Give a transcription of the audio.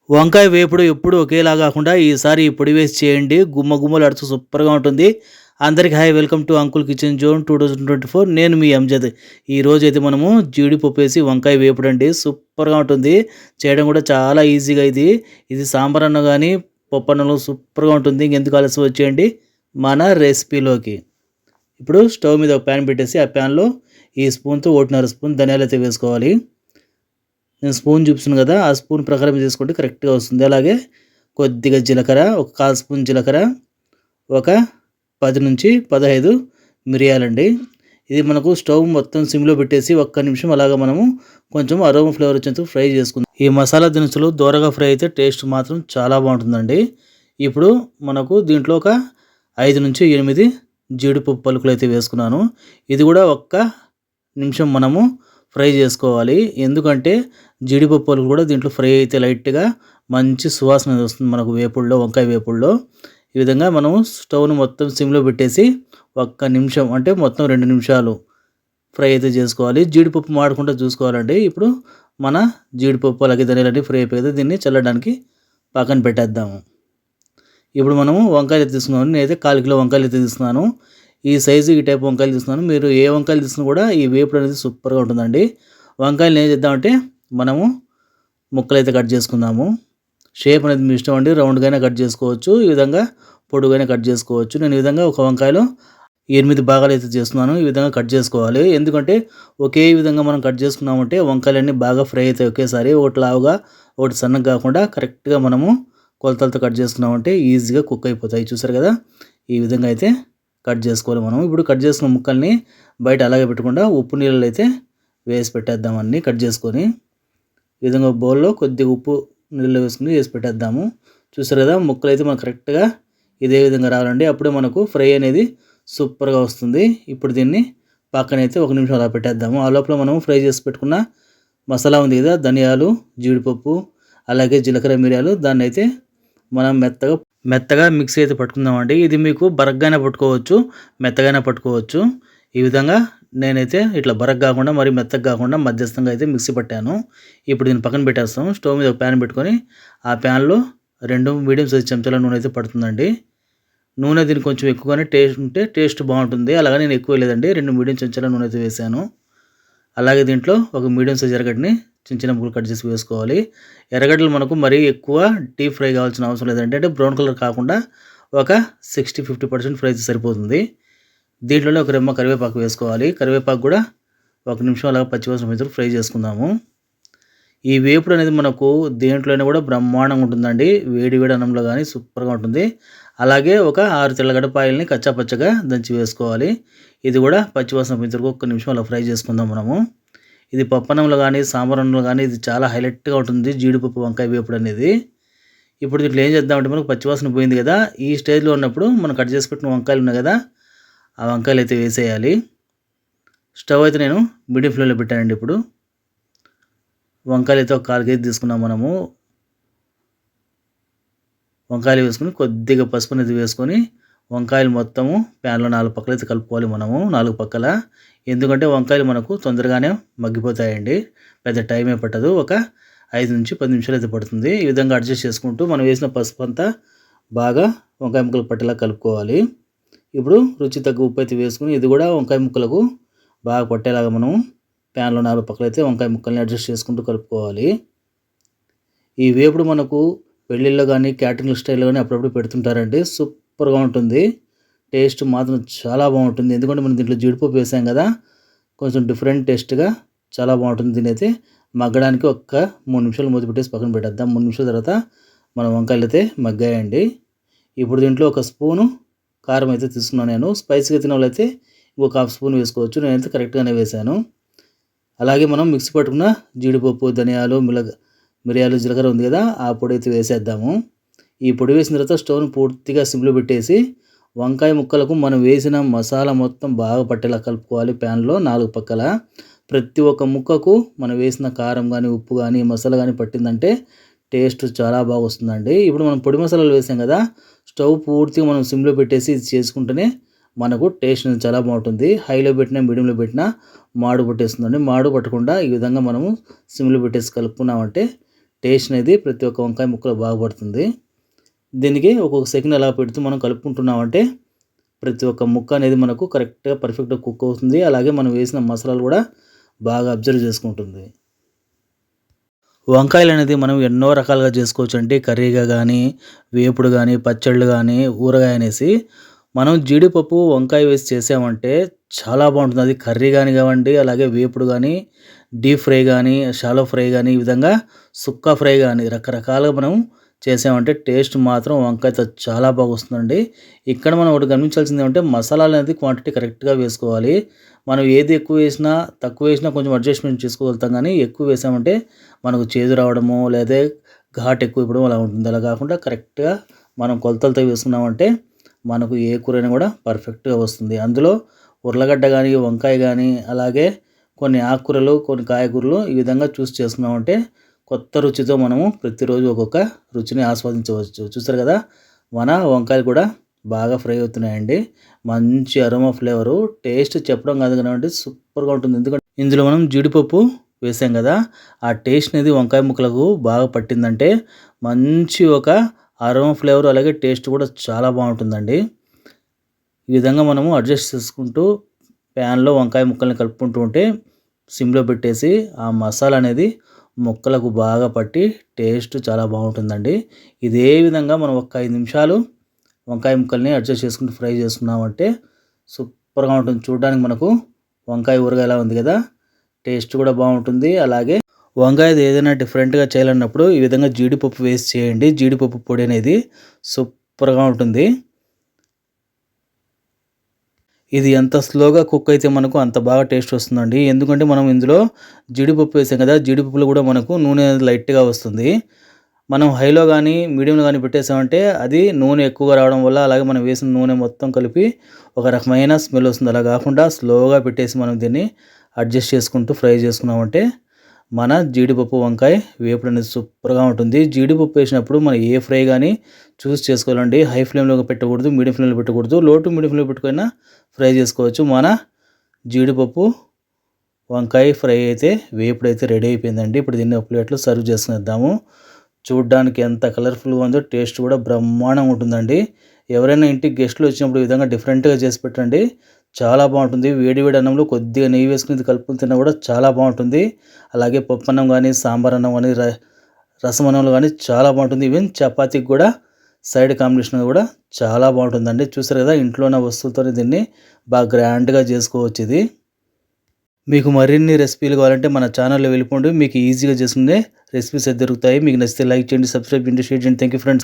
వంకాయ వేపుడు ఎప్పుడు ఒకేలా కాకుండా ఈసారి ఈ పొడి వేసి చేయండి. గుమ్మ గుమ్మలాడుతూ సూపర్‌గా ఉంటుంది. అందరికి hi welcome to uncle kitchen zone 2024. నేను మీ అంజద్. ఈరోజైతే మనము జీడిపప్పు వేసి వంకాయ వేపుడండి. సూపర్‌గా ఉంటుంది. చేయడం కూడా చాలా ఈజీగా ఇది. ఇది సాంబార్ అన్న గాని, పప్పన్నంలో సూపర్‌గా ఉంటుంది. ఇంకెందుకు ఆలస్యం వచ్చేయండి మన రెసిపీలోకి. ఇప్పుడు స్టవ్ మీద ఒక ప్యాన్ పెట్టేసి ఆ ప్యాన్‌లో ఈ స్పూన్‌తో 1.5 స్పూన్ ధనియాలైతే వేసుకోవాలి. నేను స్పూన్ చూపిస్తున్నాను కదా, ఆ స్పూన్ ప్రకారం తీసుకుంటే కరెక్ట్‌గా వస్తుంది. అలాగే కొద్దిగా జీలకర్ర, ఒక 1/4 స్పూన్ జీలకర్ర, ఒక 10-15 మిరియాలండి. ఇది మనకు స్టవ్ మొత్తం సిమ్‌లో పెట్టేసి ఒక్క నిమిషం అలాగా మనము కొంచెం అరోమా ఫ్లేవర్ వచ్చేంత ఫ్రై చేసుకుందాం. ఈ మసాలా దినుసులు దోరగా ఫ్రై అయితే టేస్ట్ మాత్రం చాలా బాగుంటుందండి. ఇప్పుడు మనకు దీంట్లో ఒక 5-8 జీడిపప్పు పలుకులు అయితే వేసుకున్నాను. ఇది కూడా ఒక్క నిమిషం మనము ఫ్రై చేసుకోవాలి. ఎందుకంటే జీడిపప్పు పలుకులు కూడా దీంట్లో ఫ్రై అయితే లైట్‌గా మంచి సువాసన వస్తుంది మనకు వేపుడులో, వంకాయ వేపుడులో. ఈ విధంగా మనం స్టవ్‌ను మొత్తం సిమ్‌లో పెట్టేసి ఒక్క నిమిషం అంటే మొత్తం 2 నిమిషాలు ఫ్రై అయితే చేసుకోవాలి. జీడిపప్పు మాడకుండా చూసుకోవాలండి. ఇప్పుడు మన జీడిపప్పు అలాగే ధనియాలన్నీ ఫ్రై అయిపోయి దీన్ని చల్లడానికి పక్కన పెట్టేద్దాము. ఇప్పుడు మనము వంకాయలు అయితే తీసుకున్నాము. నేనైతే 1/4 కిలో వంకాయలు అయితే తీసుకున్నాను. ఈ సైజు ఈ టైప్ వంకాయలు తీసుకున్నాను. మీరు ఏ వంకాయలు తీసుకున్నా కూడా ఈ వేపుడు అనేది సూపర్‌గా ఉంటుందండి. వంకాయలను ఏం చేద్దామంటే మనము ముక్కలైతే కట్ చేసుకుందాము. షేప్ అనేది మీ ఇష్టం అండి. రౌండ్‌గైనా కట్ చేసుకోవచ్చు. ఈ విధంగా పొడుగైనా కట్ చేసుకోవచ్చు. నేను ఈ విధంగా ఒక వంకాయలో 8 భాగాలు అయితే చేస్తున్నాను. ఈ విధంగా కట్ చేసుకోవాలి. ఎందుకంటే ఒకే విధంగా మనం కట్ చేసుకున్నామంటే వంకాయలన్నీ బాగా ఫ్రై అవుతాయి ఒకేసారి. ఒకటి లావుగా, ఒకటి సన్నగా కాకుండా కరెక్ట్‌గా మనము కొలతలతో కట్ చేసుకున్నామంటే ఈజీగా కుక్ అయిపోతాయి. చూసారు కదా, ఈ విధంగా అయితే కట్ చేసుకోవాలి మనం. ఇప్పుడు కట్ చేసుకున్న ముక్కల్ని బయట అలాగే పెట్టకుండా ఉప్పు నీళ్ళలో అయితే వేసి పెట్టేద్దాం అన్నీ కట్ చేసుకొని. ఈ విధంగా బౌల్లో కొద్దిగా ఉప్పు నీళ్ళలో వేసుకుని వేసి పెట్టేద్దాము. చూసారు కదా, ముక్కలు అయితే మనకు కరెక్ట్గా ఇదే విధంగా రావాలండి. అప్పుడే మనకు ఫ్రై అనేది సూపర్‌గా వస్తుంది. ఇప్పుడు దీన్ని పక్కనైతే 1 నిమిషం అలా పెట్టేద్దాము. ఆ లోపల మనం ఫ్రై చేసి పెట్టుకున్న మసాలా ఉంది కదా, ధనియాలు, జీడిపప్పు అలాగే జీలకర్ర, మిరియాలు, దాన్ని అయితే మనం మెత్తగా మిక్సీ అయితే పట్టుకుందామండి. ఇది మీకు బరగ్గానే పట్టుకోవచ్చు, మెత్తగానే పట్టుకోవచ్చు. ఈ విధంగా నేనైతే ఇట్లా బరగ్ కాకుండా మరి మెత్తగా కాకుండా మధ్యస్థంగా అయితే మిక్సీ పట్టాను. ఇప్పుడు దీన్ని పక్కన పెట్టేస్తాం. స్టవ్ మీద ఒక ప్యాన్ పెట్టుకొని ఆ ప్యాన్లో 2 మీడియం సైజ్ చెంచాల నూనె అయితే పడుతుందండి. నూనె దీనికి కొంచెం ఎక్కువగానే టేస్ట్ ఉంటే టేస్ట్ బాగుంటుంది. అలాగే నేను ఎక్కువ లేదండి, 2 మీడియం చెంచాల నూనె అయితే వేసాను. అలాగే దీంట్లో ఒక మీడియం సైజ్ ఎర్రగడ్డని చిన్న చిన్న ముక్కలు కట్ చేసి వేసుకోవాలి. ఎర్రగడ్డలు మనకు మరీ ఎక్కువ డీప్ ఫ్రై కావాల్సిన అవసరం లేదండి. అంటే బ్రౌన్ కలర్ కాకుండా ఒక 60-50% ఫ్రై అయితే సరిపోతుంది. దీంట్లోనే ఒక రెమ్మ కరివేపాకు వేసుకోవాలి. కరివేపాకు కూడా 1 నిమిషం అలాగా పచ్చివాసన పోయేంత వరకు ఫ్రై చేసుకుందాము. ఈ వేపుడు అనేది మనకు దేంట్లోనే కూడా బ్రహ్మాండంగా ఉంటుందండి. వేడి వేడి అన్నంలో కానీ సూపర్‌గా ఉంటుంది. అలాగే ఒక 6 తెల్లగడ్డపాయల్ని కచ్చా పచ్చగా దంచి వేసుకోవాలి. ఇది కూడా పచ్చివాసన పోయేంత వరకు 1 నిమిషం అలా ఫ్రై చేసుకుందాం మనము. ఇది పప్పన్నంలో కానీ, సాంబార్ అన్నంలో కానీ ఇది చాలా హైలైట్‌గా ఉంటుంది జీడిపప్పు వంకాయ వేపుడు అనేది. ఇప్పుడు దీంట్లో ఏం చేద్దామంటే మనకు పచ్చివాసన పోయింది కదా, ఈ స్టేజ్‌లో ఉన్నప్పుడు మనం కట్ చేసి పెట్టిన వంకాయలు ఉన్నాయి కదా, ఆ వంకాయలు అయితే వేసేయాలి. స్టవ్ అయితే నేను మీడియం ఫ్లేమ్‌లో పెట్టానండి. ఇప్పుడు వంకాయలు అయితే ఒక 1/4 కేజీ తీసుకున్నాం మనము. వంకాయలు వేసుకొని కొద్దిగా పసుపు అనేది వేసుకొని వంకాయలు మొత్తము ప్యాన్లో 4 పక్కల అయితే కలుపుకోవాలి మనము, 4 పక్కల. ఎందుకంటే వంకాయలు మనకు తొందరగానే మగ్గిపోతాయండి, పెద్ద టైమే పట్టదు. ఒక 5-10 నిమిషాలు అయితే పడుతుంది. ఈ విధంగా అడ్జస్ట్ చేసుకుంటూ మనం వేసిన పసుపు అంతా బాగా వంకాయ ముక్కలు పట్టేలా కలుపుకోవాలి. ఇప్పుడు రుచి తగ్గ ఉప్పు అయితే వేసుకుని ఇది కూడా వంకాయ ముక్కలకు బాగా పట్టేలాగా మనం ప్యాన్లో 4 పక్కల అయితే వంకాయ ముక్కల్ని అడ్జస్ట్ చేసుకుంటూ కలుపుకోవాలి. ఈ వేపుడు మనకు పెళ్ళిళ్ళలో కానీ, క్యాటరింగ్ స్టైల్‌లో కానీ అప్పుడప్పుడు పెడుతుంటారండి. సూపర్‌గా ఉంటుంది. టేస్ట్ మాత్రం చాలా బాగుంటుంది. ఎందుకంటే మనం దీంట్లో జీడిపప్పు వేసాం కదా, కొంచెం డిఫరెంట్ టేస్ట్‌గా చాలా బాగుంటుంది. దీనైతే మగ్గడానికి ఒక్క 3 నిమిషాలు మూత పెట్టేసి పక్కన పెట్టేద్దాం. 3 నిమిషాల తర్వాత మన వంకాయలు అయితే మగ్గాయండి. ఇప్పుడు దీంట్లో ఒక స్పూను కారం అయితే తీసుకున్నాను నేను. స్పైసీగా తినే వాళ్ళైతే ఇంకొక హాఫ్ స్పూన్ వేసుకోవచ్చు. నేనైతే కరెక్ట్‌గానే వేశాను. అలాగే మనం మిక్సీ పట్టుకున్న జీడిపప్పు, ధనియాలు, మిరియాలు, జీలకర్ర ఉంది కదా, ఆ పొడి అయితే వేసేద్దాము. ఈ పొడి వేసిన తర్వాత స్టవ్‌ని పూర్తిగా సిమ్‌లో పెట్టేసి వంకాయ ముక్కలకు మనం వేసిన మసాలా మొత్తం బాగా పట్టేలా కలుపుకోవాలి. ప్యాన్లో 4 పక్కల ప్రతి ఒక్క ముక్కకు మనం వేసిన కారం కానీ, ఉప్పు కానీ, మసాలా కానీ పట్టిందంటే టేస్ట్ చాలా బాగా వస్తుందండి. ఇప్పుడు మనం పొడి మసాలాలు వేసాం కదా, స్టవ్ పూర్తిగా మనం సిమ్‌లో పెట్టేసి ఇది చేసుకుంటేనే మనకు టేస్ట్ అనేది చాలా బాగుంటుంది. హైలో పెట్టినా, మీడియంలో పెట్టినా మాడు పట్టేస్తుందండి. మాడు పట్టకుండా ఈ విధంగా మనము సిమ్‌లో పెట్టేసి కలుపుకున్నామంటే టేస్ట్ అనేది ప్రతి ఒక్క వంకాయ ముక్కలో బాగా పడుతుంది. దీనికి ఒక్కొక్క సెకండ్ అలా పెడుతూ మనం కలుపుకుంటున్నామంటే ప్రతి ఒక్క ముక్క అనేది మనకు కరెక్ట్‌గా పర్ఫెక్ట్‌గా కుక్ అవుతుంది. అలాగే మనం వేసిన మసాలాలు కూడా బాగా అబ్జర్వ్ చేసుకుంటుంది. వంకాయలనేది మనం ఎన్నో రకాలుగా చేసుకోవచ్చండి. కర్రీగా గానీ, వేపుడు గానీ, పచ్చళ్ళు గానీ, ఊరగాయ అనేసి. మనం జీడిపప్పు, వంకాయ వేసి చేసామంటే చాలా బావుంటుంది. అది కర్రీ గాని కావండి, అలాగే వేపుడు గానీ, డీప్ ఫ్రై గానీ, షాలో ఫ్రై గానీ, ఈ విధంగా సుక్క ఫ్రై గానీ రకరకాలుగా మనం చేసామంటే టేస్ట్ మాత్రం వంకాయతో చాలా బాగొస్తుందండి. ఇక్కడ మనం ఒకటి గమనించాల్సింది ఏమంటే మసాలాలనేది క్వాంటిటీ కరెక్ట్‌గా వేసుకోవాలి. మనం ఏది ఎక్కువ వేసినా, తక్కువ వేసినా కొంచెం అడ్జస్ట్‌మెంట్ చేసుకోగలుగుతాం గానీ, ఎక్కువ వేసామంటే మనకు చేదు రావడమో, లేదా ఘాటు ఎక్కువ ఇవ్వడం అలా ఉంటుంది. అలా కాకుండా కరెక్ట్‌గా మనం కొలతలతో వేసుకున్నామంటే మనకు ఏ కూరైనా కూడా పర్ఫెక్ట్‌గా వస్తుంది. అందులో ఉర్లగడ్డ గానీ, వంకాయ గానీ, అలాగే కొన్ని ఆకుకూరలు, కొన్ని కాయగూరలు ఈ విధంగా చూస్ చేసుకున్నామంటే కొత్త రుచితో మనము ప్రతిరోజు ఒక్కొక్క రుచిని ఆస్వాదించవచ్చు. చూసారు కదా! మన వంకాయలు కూడా బాగా ఫ్రై అవుతున్నాయండి. మంచి అరోమా ఫ్లేవరు. టేస్ట్ చెప్పడం కాదు కానివ్వండి సూపర్‌గా ఉంటుంది. ఎందుకంటే ఇందులో మనం జీడిపప్పు వేసాం కదా! ఆ టేస్ట్ అనేది వంకాయ ముక్కలకు బాగా పట్టిందంటే మంచి ఒక అరోమా ఫ్లేవర్ అలాగే టేస్ట్ కూడా చాలా బావుంటుందండి. ఈ విధంగా మనము అడ్జస్ట్ చేసుకుంటూ ప్యాన్‌లో వంకాయ ముక్కల్ని కలుపుకుంటూ ఉంటే సిమ్‌లో పెట్టేసి ఆ మసాలా అనేది ముక్కలకు బాగా పట్టి టేస్ట్ చాలా బావుంటుందండి. ఇదే విధంగా మనం ఒక 5 నిమిషాలు వంకాయ ముక్కల్ని అడ్జస్ట్ చేసుకుంటూ ఫ్రై చేసుకున్నామంటే సూపర్‌గా ఉంటుంది. చూడడానికి మనకు వంకాయ ఊరగాయలా ఉంది కదా! టేస్ట్ కూడా బావుంటుంది. అలాగే వంకాయది ఏదైనా డిఫరెంట్‌గా చేయాలన్నప్పుడు ఈ విధంగా జీడిపప్పు వేసి చేయండి. జీడిపప్పు పొడి అనేది సూపర్‌గా ఉంటుంది. ఇది ఎంత స్లోగా కుక్ అయితే మనకు అంత బాగా టేస్ట్ వస్తుందండి. ఎందుకంటే మనం ఇందులో జీడిపప్పు వేసాం కదా! జీడిపప్పులో కూడా మనకు నూనె అనేది లైట్‌గా వస్తుంది. మనం హైలో గానీ, మీడియంలో గానీ పెట్టేసామంటే అది నూనె ఎక్కువగా రావడం వల్ల అలాగే మనం వేసిన నూనె మొత్తం కలిపి ఒక రకమైన స్మెల్ వస్తుంది. అలా కాకుండా స్లోగా పెట్టేసి మనం దీన్ని అడ్జస్ట్ చేసుకుంటూ ఫ్రై చేసుకున్నామంటే మన జీడిపప్పు వంకాయ వేపుడు అనేది సూపర్‌గా ఉంటుంది. జీడిపప్పు వేసినప్పుడు మనం ఏ ఫ్రై గానీ చూస్ చేసుకోవాలండి. హై ఫ్లేమ్‌లో పెట్టకూడదు, మీడియం ఫ్లేమ్‌లో పెట్టకూడదు. లో టు మీడియం ఫ్లేమ్‌లో పెట్టుకొనైనా ఫ్రై చేసుకోవచ్చు. మన జీడిపప్పు వంకాయ ఫ్రై అయితే వేపుడైతే రెడీ అయిపోయిందండి. ఇప్పుడు దీన్ని ఒక ప్లేట్‌లో సర్వ్ చేసుకునేద్దాము. చూడ్డానికి ఎంత కలర్‌ఫుల్‌గా ఉందో టేస్ట్ కూడా బ్రహ్మాండంగా ఉంటుందండి. ఎవరైనా ఇంటికి గెస్ట్‌లు వచ్చినప్పుడు ఈ విధంగా డిఫరెంట్‌గా చేసి పెట్టండి. చాలా బావుంటుంది. వేడి వేడి అన్నంలో కొద్దిగా నెయ్యి వేసుకొని ఇది కలుపుకొని తిన్నా కూడా చాలా బావుంటుంది. అలాగే పప్పన్నం గానీ, సాంబార్ అన్నం గానీ, రసం అన్నంలో గానీ చాలా బావుంటుంది. ఈవెన్ చపాతీకి కూడా సైడ్ కాంబినేషన్ కూడా చాలా బావుంటుందండి. చూసారు కదా! ఇంట్లో ఉన్న వస్తువులతోనే దీన్ని బాగా గ్రాండ్‌గా చేసుకోవచ్చు ఇది. మీకు మరిన్ని రెసిపీలు కావాలంటే మన ఛానల్‌లో వెళ్ళిపోండి. మీకు ఈజీగా చేసుకునే రెసిపీస్ అయితే దొరుకుతాయి. మీకు నచ్చితే లైక్ చేయండి, సబ్స్క్రైబ్ చేయండి, షేర్ చేయండి. Thank you friends.